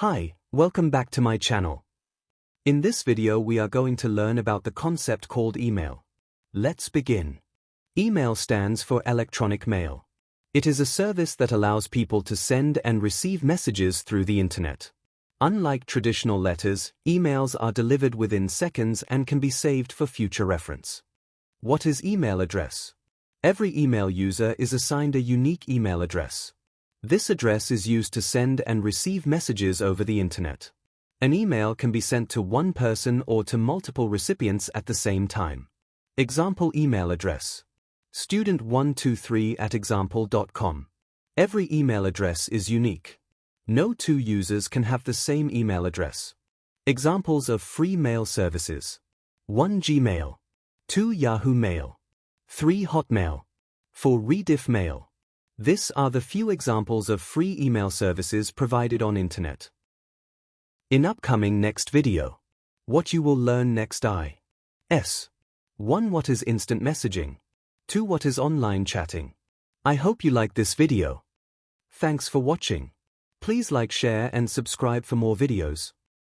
Hi, welcome back to my channel. In this video we are going to learn about the concept called email. Let's begin. Email stands for electronic mail. It is a service that allows people to send and receive messages through the internet. Unlike traditional letters, emails are delivered within seconds and can be saved for future reference. What is email address? Every email user is assigned a unique email address. This address is used to send and receive messages over the internet. An email can be sent to one person or to multiple recipients at the same time. Example email address: student123@example.com. Every email address is unique. No two users can have the same email address. Examples of free mail services: 1 Gmail, 2 Yahoo Mail, 3 Hotmail, 4 Rediff Mail. These are the few examples of free email services provided on internet. In upcoming next video, what you will learn next is 1. What is instant messaging? 2. What is online chatting? I hope you like this video. Thanks for watching. Please like, share and subscribe for more videos.